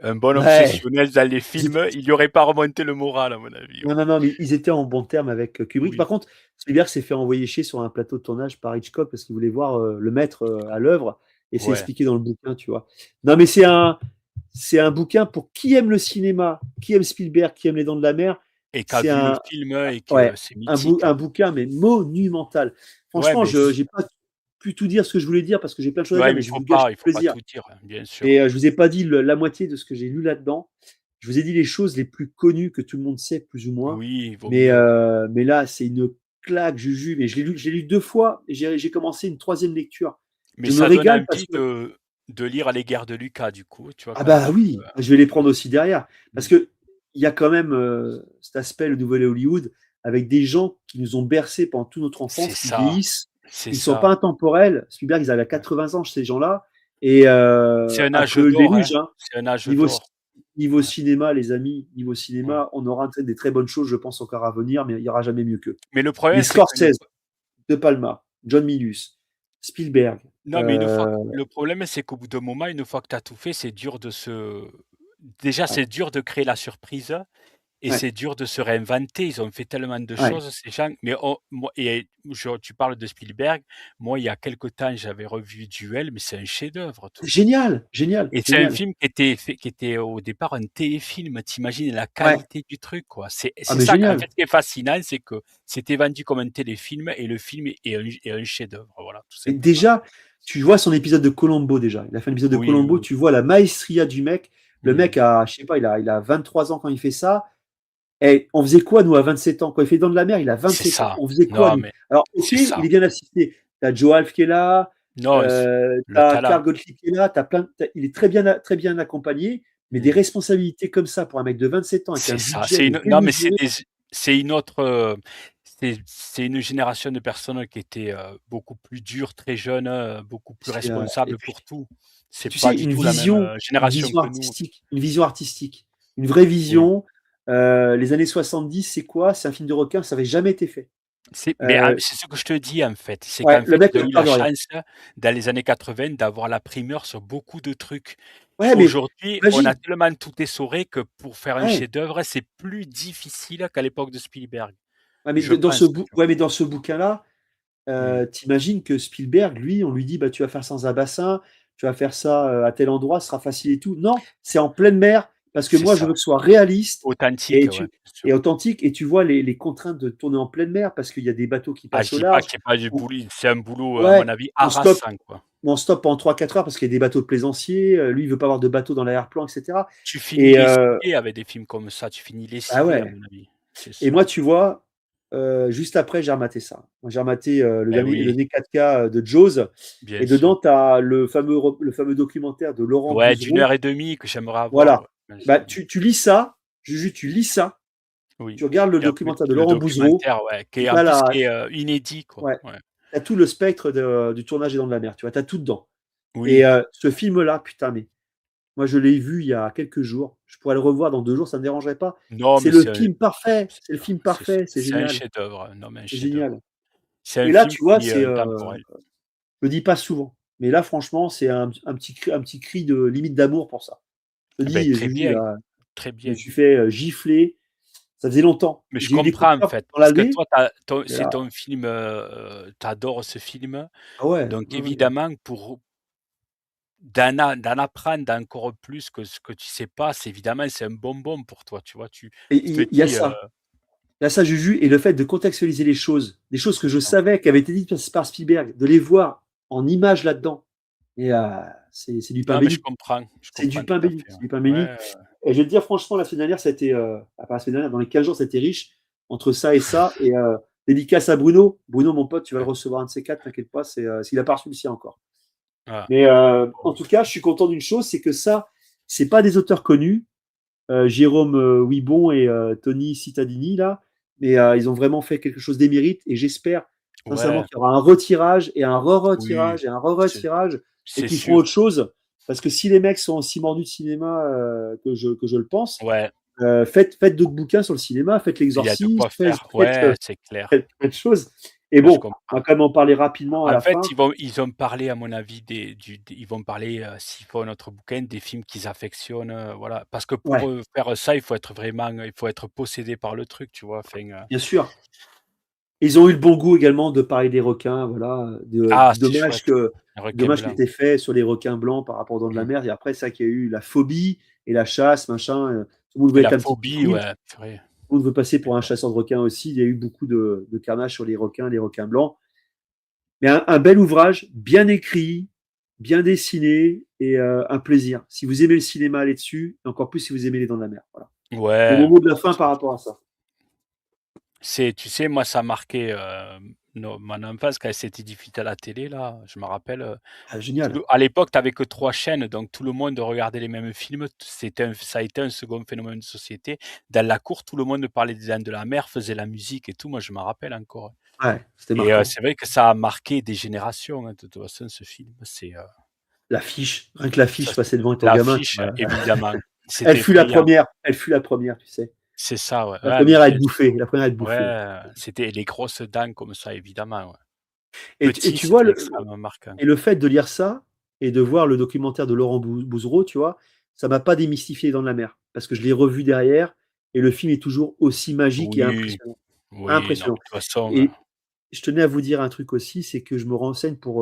Un bon Ouais. obsessionnel dans les Ils étaient- films, il y aurait pas remonté le moral à mon avis, Non, ouais. non, non, mais ils étaient en bon terme avec Kubrick. Oui, Par contre, Spielberg s'est fait envoyer chier sur un plateau de tournage par Hitchcock parce qu'il voulait voir le maître à l'œuvre, et c'est ouais, expliqué dans le bouquin, tu vois. Non, mais c'est un bouquin pour qui aime le cinéma, qui aime Spielberg, qui aime Les Dents de la Mer. et qui a C'est vu le un, film, et que Ouais, c'est un, bou- mythique, un hein. bouquin, mais monumental. Ouais, Franchement, je n'ai pas pu tout dire ce que je voulais dire parce que j'ai plein de choses à ouais, dire, mais mais je vais vous gâcher il le faut pas plaisir. tout dire, hein, bien sûr. Et je vous ai pas dit la moitié de ce que j'ai lu là-dedans. je vous ai dit les choses les plus connues que tout le monde sait, plus ou moins. Oui, il vaut mieux. Mais là, c'est une claque, Juju. Mais je l'ai lu 2 fois et j'ai commencé une troisième lecture. Mais Je me ça donne régale parce envie que de lire les guerres de Lucas, du coup, tu vois, ah quand même. bah oui, je vais les prendre aussi derrière. Parce Mmh. que il y a quand même cet aspect, le nouvel Hollywood, avec des gens qui nous ont bercés pendant toute notre C'est enfance, qui ça, vieillissent. c'est Ils sont pas ça. intemporels. Spielberg, ils avaient Ouais. 80 ans, ces gens-là. Et C'est un âge après le d'or, hein. déluge, hein, C'est un âge niveau, d'or. niveau Ouais, cinéma, les amis, niveau ouais. cinéma, on aura des très bonnes choses, je pense, encore à venir, mais il n'y aura jamais mieux qu'eux. Mais le Mais problème, c'est qu'une Scorsese, fois De Palma, John Milius, Spielberg, non, mais une fois que le problème, c'est qu'au bout d'un moment, une fois que tu as tout fait, c'est dur de se déjà, ouais, c'est dur de créer la surprise. Et ouais, c'est dur de se réinventer. Ils ont fait tellement de ouais. choses, ces gens. Mais moi, et tu parles de Spielberg. Moi, il y a quelque temps, j'avais revu Duel, mais c'est un chef-d'œuvre, tout. Génial, génial, Et c'est un génial. film qui était au départ un téléfilm. T'imagines la Ouais. qualité du truc, quoi. Ah, C'est mais ça, en génial. fait, qui est fascinant, c'est que c'était vendu comme un téléfilm et le film est un chef-d'œuvre. Voilà, tout Et simplement. déjà, tu vois son épisode de Colombo déjà. Il a fait un épisode de Oui, oui, Colombo, oui. tu vois la maestria du mec. Le Mmh. mec a, je sais pas, il a 23 ans quand il fait ça. Et on faisait quoi, nous, à 27 ans? Quand il fait Dans de la mer, il a C'est 27 ans. ça. On faisait quoi, Non, nous? mais Alors, ok, c'est il ça. est bien assisté. T'as Joe Alf qui est là, Non, le t'as talent, Carl Gottlieb qui est là, il est très bien accompagné, mais des mmh. responsabilités comme ça pour un mec de 27 ans avec un C'est ça, budget c'est mais une non, mais démesuré. c'est une autre, c'est une génération de personnes qui étaient, beaucoup plus dures, très jeunes, beaucoup plus Et responsables puis, pour tout. et C'est tu pas sais, du tout la même, génération que nous. une vision artistique, une vraie Oui. vision. Les années 70, c'est quoi? C'est un film de requin, ça n'avait jamais été fait. Mais Euh, c'est ce que je te dis, en fait, c'est ouais, qu'en le fait, mec ils a ont eu peur la de rien. chance, dans les années 80, d'avoir la primeur sur beaucoup de trucs. Ouais, mais Aujourd'hui, on a imagine. tellement tout essoré que pour faire un Ouais. chef-d'œuvre, c'est plus difficile qu'à l'époque de Spielberg, Ouais, je pense, tu vois? ouais, mais dans ce bouquin-là, Mmh. t'imagines que Spielberg, lui, on lui dit, bah, tu vas faire ça dans un bassin, tu vas faire ça à tel endroit, ce sera facile et tout. Non, c'est en pleine mer, parce que C'est moi, je ça. veux que ce soit réaliste Authentique, ouais, bien et sûr. authentique, et tu vois les contraintes de tourner en pleine mer, parce qu'il y a des bateaux qui Ah, je passent au dis pas large. qu'il y ait pas du On- boulot, c'est un boulot, à mon ouais, avis, on stoppe, harassant, quoi. on stoppe pendant 3-4 heures parce qu'il y a des bateaux de plaisanciers, lui, il veut pas avoir de bateaux dans l'arrière-plan, etc. Tu finis Et lessivé avec des films comme ça, tu finis bah lessivé, à ouais. mon avis, c'est Et sûr. moi, tu vois, juste après, j'ai rematé ça. Moi, j'ai rematé Eh le oui, dernier 4K de Jaws. bien Et sûr. dedans, tu as le fameux documentaire de Laurent Ouais, d'1 Bouzereau. heure et demie que j'aimerais avoir, Voilà. ouais, bien Bah, sûr. tu lis ça, Juju, tu lis ça, Oui tu regardes le et après documentaire de le Laurent Bouzereau, documentaire, ouais, qui et est tu en as plus qui est, inédit, quoi, ouais, ouais. t'as tout le spectre du tournage des Dents de la Mer. Tu vois, tu as tout dedans. Et Oui. ce film-là, putain, mais moi, je l'ai vu il y a quelques jours. Je pourrais le revoir dans 2 jours, ça ne me dérangerait pas. Non, C'est mais le film parfait. c'est C'est le ça, film parfait. C'est c'est un génial. chef-d'œuvre, non, mais un C'est chef-d'œuvre. génial. C'est un Et là, film tu vois, qui est, c'est intemporel. je le dis pas souvent, mais là, franchement, c'est un petit cri de limite d'amour pour ça. Je te Eh beh, dis, très Juju, bien, là, très je me bien. suis fait gifler. Ça faisait longtemps. Mais je J'ai eu des coups comprends, de en cœur fait, dans parce que l'année, toi, mais c'est là, ton film, tu adores ce film, ah ouais, donc ouais, ouais. évidemment, pour d'en apprendre encore plus que ce que tu sais pas, c'est un bonbon pour toi, tu vois? Et Tu te il y a dis, ça. Il y a ça, Juju, et le fait de contextualiser les choses, des choses que je non, savais qui avaient été dites par Spielberg, de les voir en images là-dedans. Et c'est du pain non, mais béni. je C'est du comprends pain tout à béni. fait, C'est ouais. du pain Ouais, béni. Et je vais te dire, franchement, la semaine dernière, ça a été, pas la semaine dernière, dans les 15 jours, ça a été riche entre ça et ça. Et dédicace à Bruno. Bruno, mon pote, tu vas le ouais, recevoir un de ces quatre, t'inquiète pas, s'il a pas reçu le sien encore. ouais. Mais en tout cas, je suis content d'une chose, c'est que ça, c'est pas des auteurs connus, Jérôme Ouibon et Tony Cittadini, là, mais ils ont vraiment fait quelque chose d'émérite et j'espère sincèrement Ouais, qu'il y aura un retirage et un oui, re-retirage et un c'est re-retirage et c'est qu'ils feront sûr. autre chose. Parce que si les mecs sont aussi mordus de cinéma que je le pense, Ouais, faites d'autres bouquins sur le cinéma, faites il y a de l'exorcisme, quoi faire. faites, Ouais, c'est clair. faites choses. Et Ouais, je bon, on comprends. va quand même en parler rapidement à En la fait, fin. ils ont parlé à mon avis ils vont parler, s'ils font notre bouquin, des films qu'ils affectionnent, voilà. Parce que pour, Ouais, faire ça, il faut être possédé par le truc, tu vois? Enfin, bien sûr. Ils ont eu le bon goût également de parler des requins, voilà. ah, c'est chouette, un requin Dommage qui blanc. était fait sur les requins blancs par rapport aux dents de la Mmh mer. Et après, ça qu'il y a eu la phobie et la chasse, machin. Tout le monde et veut être la un petit phobie, pitbull, tout ouais, purée, le monde veut passer pour un d'accord. chasseur de requins aussi. Il y a eu beaucoup de carnage sur les requins blancs. Mais un bel ouvrage, bien écrit, bien dessiné et un plaisir. Si vous aimez le cinéma, allez dessus, et encore plus si vous aimez Les Dents de la Mer. Voilà. C'est mon Ouais. mot de la fin par rapport à ça. Tu sais, moi, ça a marqué mon enfance quand c'était diffusé à la télé, là. Je me rappelle, Ah, génial. à l'époque, tu avais que trois chaînes, donc tout le monde regardait les mêmes films. Ça a été un second phénomène de société. Dans la cour, tout le monde parlait des Dents de la Mer, faisait la musique et tout. Moi, je me rappelle encore. Ouais, c'était Et marquant. c'est vrai que ça a marqué des générations, hein, de toute façon, ce film. L'affiche, rien que l'affiche Ça, passait devant étant gamin. l'affiche, évidemment, Elle c'était fut la effrayant. première. Elle fut la première, tu sais. C'est ça, ouais. La Ouais, mais première à être bien bouffée. sûr. La première à être bouffée. Ouais, c'était les grosses dents comme ça, évidemment, ouais. Et Petit, tu vois, c'était extrêmement marquant. et le fait de lire ça et de voir le documentaire de Laurent Bouzereau, tu vois, ça m'a pas démystifié dans la mer. Parce que je l'ai revu derrière et le film est toujours aussi magique et Oui, impressionnant. oui, non, mais Impressionnant. de toute façon, Et je tenais à vous dire un truc aussi, c'est que je me renseigne pour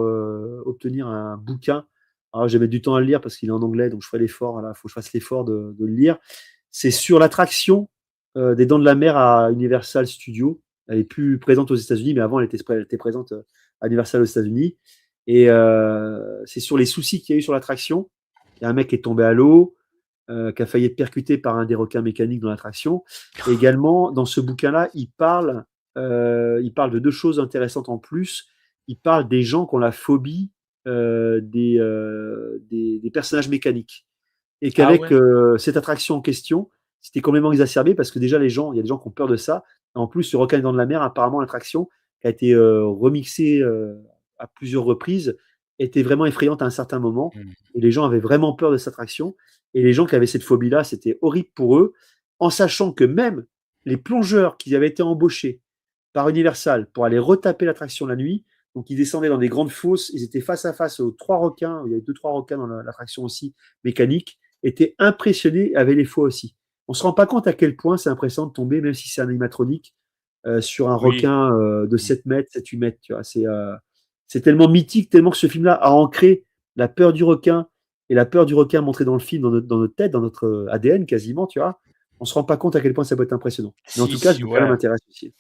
obtenir un bouquin. Alors, je vais mettre du temps à le lire parce qu'il est en anglais, donc je ferai l'effort. Il faut que je fasse l'effort de le lire. C'est sur l'attraction des Dents de la Mer à Universal Studios. Elle est plus présente aux États-Unis, mais avant, elle était présente à Universal aux États-Unis. Et c'est sur les soucis qu'il y a eu sur l'attraction. Il y a un mec qui est tombé à l'eau, qui a failli être percuté par un des requins mécaniques dans l'attraction. Et également, dans ce bouquin-là, il parle de deux choses intéressantes en plus. Il parle des gens qui ont la phobie des personnages mécaniques. Et ah qu'avec ouais? cette attraction en question, c'était complètement exacerbé parce que déjà, il y a des gens qui ont peur de ça. En plus, ce requin dans de la mer, apparemment, l'attraction qui a été remixée à plusieurs reprises, était vraiment effrayante à un certain moment. Mmh. Et les gens avaient vraiment peur de cette attraction. Et les gens qui avaient cette phobie-là, c'était horrible pour eux, en sachant que même les plongeurs qui avaient été embauchés par Universal pour aller retaper l'attraction la nuit, donc ils descendaient dans des grandes fosses, ils étaient face à face aux trois requins, il y avait deux, trois requins dans l'attraction aussi, mécanique, étaient impressionnés, avaient les fois aussi. On ne se rend pas compte à quel point c'est impressionnant de tomber, même si c'est un animatronique, sur un Oui. requin de Mmh. 7 mètres, 7-8 mètres. Tu vois. C'est tellement mythique, tellement que ce film-là a ancré la peur du requin et la peur du requin montrée dans le film, dans notre tête, dans notre ADN quasiment, tu vois. On ne se rend pas compte à quel point ça peut être impressionnant. Mais en Si, tout cas, ce si, bouquin-là ouais. m'intéresse aussi.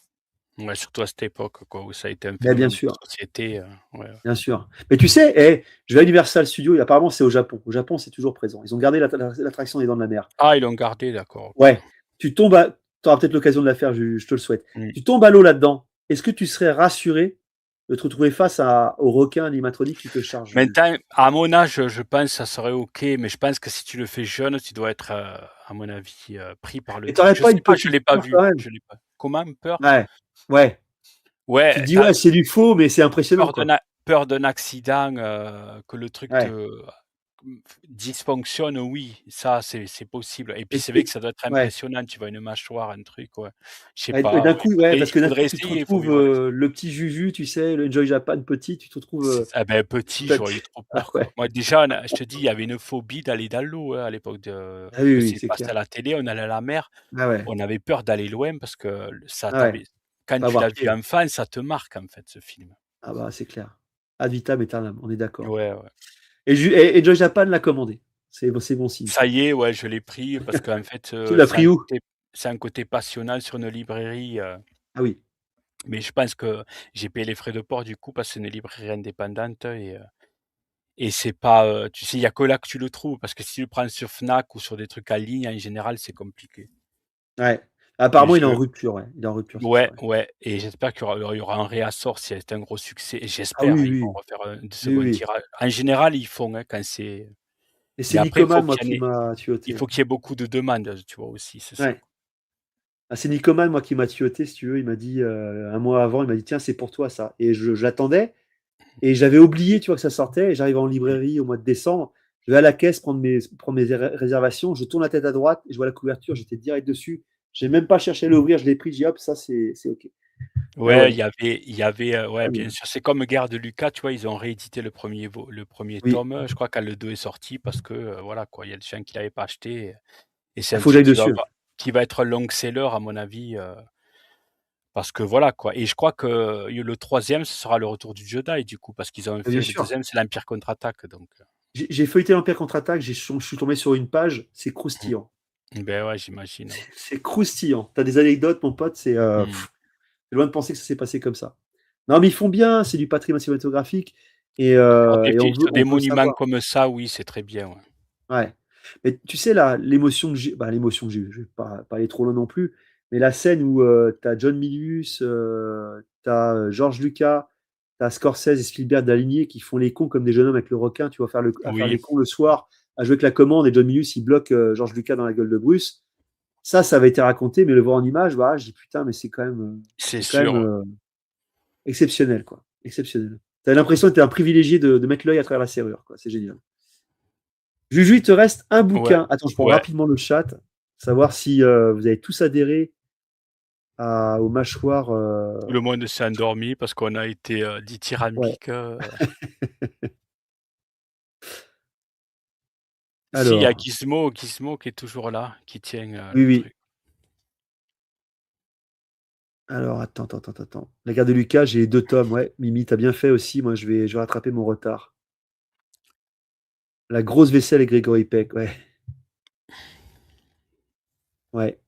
Ouais, surtout à cette époque, quoi, où ça a été un Mais bien phénomène de sûr, société, ouais. bien sûr. Mais tu sais, je vais à Universal Studios, et apparemment c'est au Japon. Au Japon, c'est toujours présent. Ils ont gardé l'attraction des Dents de la Mer. Ah, ils l'ont gardé, d'accord, OK. Ouais, tu tombes à... Tu auras peut-être l'occasion de la faire, je te le souhaite. Mmh. Tu tombes à l'eau là-dedans. Est-ce que tu serais rassuré de te retrouver face au requin animatronique qui te charge, Jules? Maintenant, à mon âge, je pense que ça serait OK, mais je pense que si tu le fais jeune, tu dois être, à mon avis, pris par le Et truc. t'aurais Je pas sais une pas, je petite l'ai pas peur quand vu, même? je l'ai pas comment, peur? Ouais, ouais. Tu te Ouais, dis, ouais, c'est du faux, mais c'est impressionnant, peur quoi. peur d'un accident, que le truc Ouais. dysfonctionne, oui, ça, c'est possible et puis Et, c'est vrai que et- ça doit être ouais. impressionnant, tu vois une mâchoire, un truc, ouais. Je sais Et pas, d'un ouais, coup, ouais, parce que il d'un coup, faudrait tu te essayer, il faut retrouves vivre le petit Juju, tu sais, le Enjoy Japan petit, tu te retrouves ah ben, petit, sous ta j'aurais eu tête. trop Ah peur, quoi. ouais. Moi, déjà, on a je te dis, il y avait une phobie d'aller dans l'eau, hein, à l'époque Ah oui, que oui, c'est c'est passé clair. à la télé, on allait à la mer, Ah ouais. on avait peur d'aller loin parce que ça Ah ouais. t'avait quand Pas tu avoir l'as vu pied. enfant, ça te marque, en fait, ce film. Ah bah, c'est clair. Ad vitam aeternam, on est d'accord. Ouais, ouais. Et Joy Japan l'a commandé. C'est bon signe, Ça ça. y est, ouais, je l'ai pris parce qu'en fait, Tu l'as pris où? c'est un côté passionnel sur une librairie, Ah oui. mais je pense que j'ai payé les frais de port, du coup, parce que c'est une librairie indépendante et c'est pas, tu sais, il y a que là que tu le trouves parce que si tu le prends sur Fnac ou sur des trucs en ligne, en général, c'est compliqué Ouais. et Apparemment, il est en je rupture, ouais. Il est en rupture, c'est ça, ouais, ouais. ouais et j'espère qu'il y aura un réassort si c'est un gros succès et Ah j'espère, oui, hein, ils vont oui. refaire un Oui, second oui. tirage. En général, ils font, hein, quand c'est Et c'est mais après, Nicoman, moi, qui m'a il tuyauté. faut qu'il y ait beaucoup de demandes, tu vois, aussi, c'est ça. Ouais. Ah, c'est Nicoman, moi, qui m'a tuyauté, si tu veux. Il m'a dit, un mois avant, il m'a dit, tiens, c'est pour toi, ça. Et je l'attendais. Et j'avais oublié, tu vois, que ça sortait. Et j'arrive en Mmh. librairie au mois de décembre. Je vais à la caisse prendre mes réservations. Je tourne la tête à droite et je vois la couverture. J'étais direct dessus. J'ai même pas cherché à l'ouvrir. Je l'ai pris. J'ai dit, hop, ça, c'est OK. Ah Ouais, ouais. ouais, Ah bien oui. sûr. C'est comme Guerre de Lucas, tu vois? Ils ont réédité le premier Oui. tome, je crois quand le 2 est sorti parce que, voilà quoi, il y a des gens qui l'avaient pas acheté et c'est Il un faut que truc j'aille dessus. qui va être un long seller à mon avis, parce que voilà quoi et je crois que le troisième ce sera le Retour du Jedi du coup, parce qu'ils ont Ah, bien fait le sûr. deuxième c'est l'Empire contre-attaque donc J'ai feuilleté l'Empire contre-attaque. Je suis tombé sur une page. C'est mmh. croustillant. Beh, ouais, j'imagine, ouais. C'est croustillant. Tu as des anecdotes, mon pote. Mmh. C'est loin de penser que ça s'est passé comme ça. Non, mais ils font bien. C'est du patrimoine cinématographique. Voir des Et films sur des on veut monuments savoir. comme ça, oui, c'est très bien, ouais. Ouais. Mais tu sais, là, l'émotion que j'ai eue, je vais pas aller trop loin non plus, mais la scène où tu as John Milius, tu as George Lucas, tu as Scorsese et Spielberg d'alignés qui font les cons comme des jeunes hommes avec le requin, tu vois, à faire Oui, les cons le soir, à jouer avec la commande et John Milius, il bloque George Lucas dans la gueule de Bruce. Ça avait été raconté, mais le voir en image, bah, je dis putain, mais c'est c'est quand même sûr. exceptionnel, quoi. Exceptionnel. Tu as l'impression que tu es un privilégié de mettre l'œil à travers la serrure, quoi. C'est génial. Juju, il te reste un Ouais, bouquin. Attends, je prends ouais. rapidement le chat, savoir si vous avez tous adhéré aux mâchoires. Tout le monde s'est endormi parce qu'on a été, Ouais. dithyrambique, Si, il y a Alors, Gizmo qui est toujours là, qui tient, oui, le oui. truc. Alors, attends. La guerre de Lucas, j'ai les deux tomes. Ouais, Mimi, t'as bien fait aussi. Moi, je vais rattraper mon retard. La grosse vaisselle et Grégory Peck. Ouais, ouais.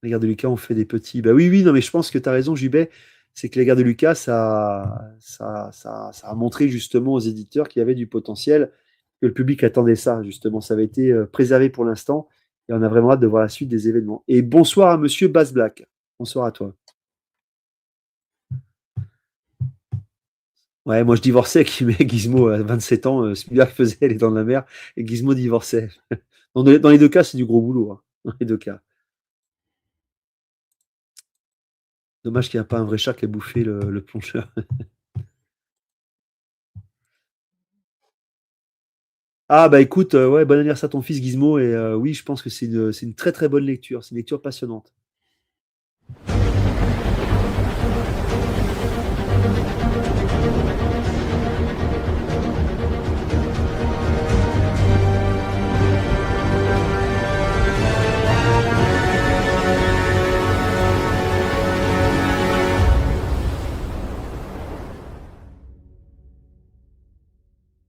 La guerre de Lucas, on fait des petits. Bah oui, oui, non, mais je pense que tu as raison, Jubet. C'est que la guerre de Lucas, ça a montré justement aux éditeurs qu'il y avait du potentiel, que le public attendait ça, justement. Ça avait été préservé pour l'instant et on a vraiment hâte de voir la suite des événements. Et bonsoir à monsieur Bass Black. Bonsoir à toi. Ouais, moi je divorçais qui met Gizmo à 27 ans. Spielberg faisait Les Dents de la Mer et Gizmo divorçait. Dans les deux cas, c'est du gros boulot, hein. Dans les deux cas. Dommage qu'il n'y a pas un vrai chat qui a bouffé le plongeur. Ah bah écoute, ouais, bon anniversaire à ton fils Gizmo et oui, je pense que c'est une très très bonne lecture, c'est une lecture passionnante.